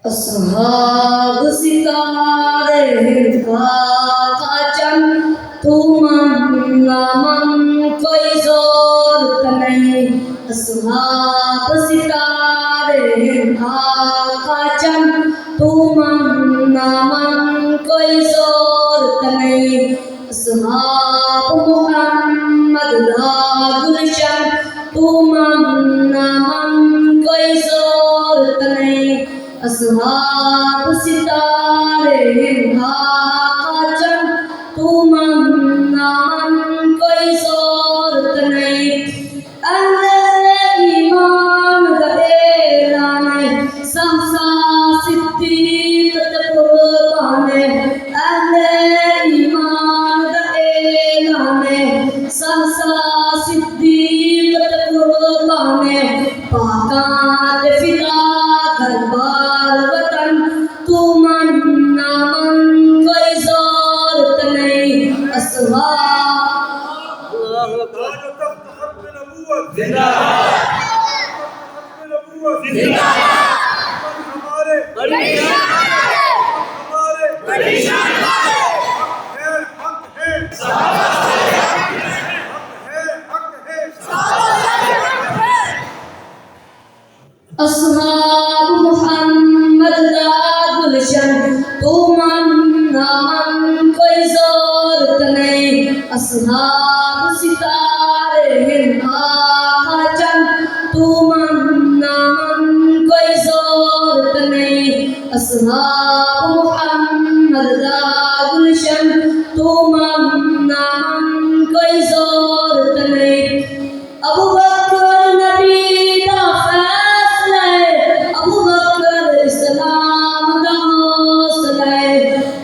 أصحاب ستارے کا چن من کوئی ضرورت نہیں أصحاب ستارے کا چن من کوئی ضرورت نہیں أصحاب محمد گلشن من کوئی ضرورت نہیں أصحاب ستارے کا چن من کوئی ضرورت نہیں اہل ایمان کا اعلان سہسا صدیقت قربان اہل ایمان کا اعلان سہسا صدیقت قربان پاکات فدا کر بال وطن من کوئی ضرورت نہیں أصحاب زندہ أصحاب محمد گلشن من کوئی ضرورت نہیں أصحاب ستارے کا چن من کوئی ضرورت نہیں أصحاب محمد گلشن من کوئی ضرورت نہیں ابو بکر نبی دا فیصلہ ابو بکر اسلام دا حوصلہ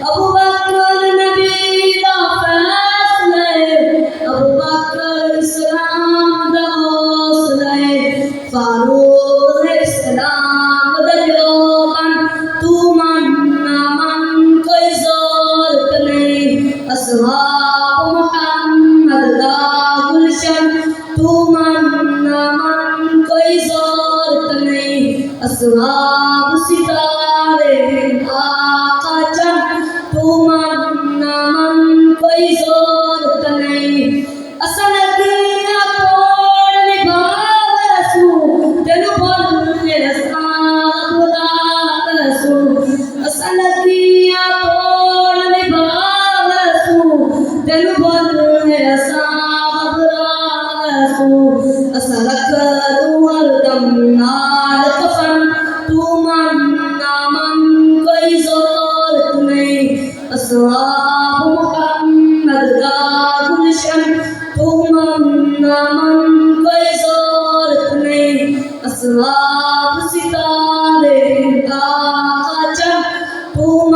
ابو بکر نبی دا فیصلہ ابو بکر اسلام دا حوصلہ فاروق اسلام دا جوبن من کوئی ضرورت نہیں أصحاب محمد گلشن من کوئی ضرورت نہیں أصحاب ستارے کا چن من کوئی ضرورت نہیں اصل دیا توڑ نبھاوسو تینو بولنے رسان بلاسو اصل دیا توڑ نبھاوسو تینو بولنے رسان بلاسو أسألك دوال دمنال کفن من کوئی ضرورت نہیں أصحاب محمد گلشن من کوئی ضرورت نہیں أصحاب ستارے کا چن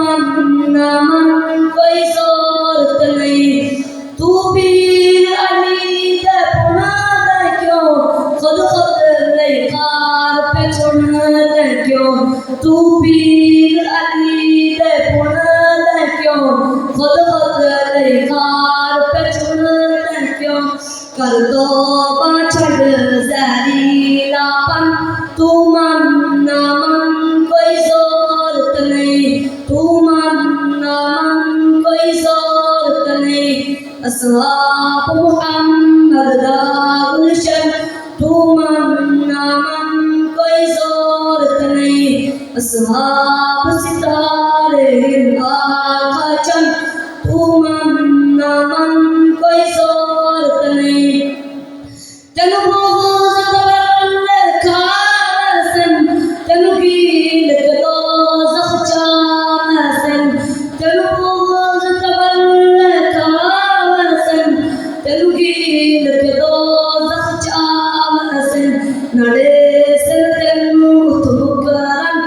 من کوئی ضرورت نہیں تو پیر علی دے پنا دے کیوں خود نہیں خار پہ چھوڑنا دے کیوں تو پیر علی دے پنا دے کیوں خود نہیں خار پہ چھوڑنا دے کیوں کر دو چھڑ زہریلا پن من کوئی ضرورت نہیں من کوئی ضرورت نہیں أصحاب محمد گلشن من کوئی ضرورت نہیں أصحاب ستارے کا چن من کوئی ضرورت نہیں تینو بغض تولے کھاسن تینو گیل کے دوزخ چامسن تینو بغض تولے کھاسن تینو گیل کے دوزخ چامسن نڑے سن تینو تمکرن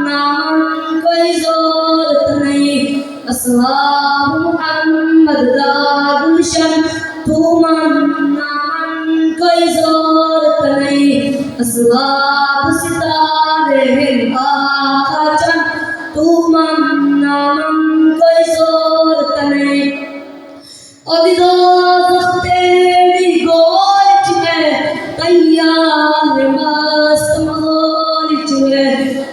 من کوئی ضرورت نہیں أصحاب محمد گلشن من کوئی ضرورت نہیں أصحاب ستارے کا چن من کوئی ضرورت نہیں ابھی دوزخ تیری گوچ ہے تیار مست مغرچ ہے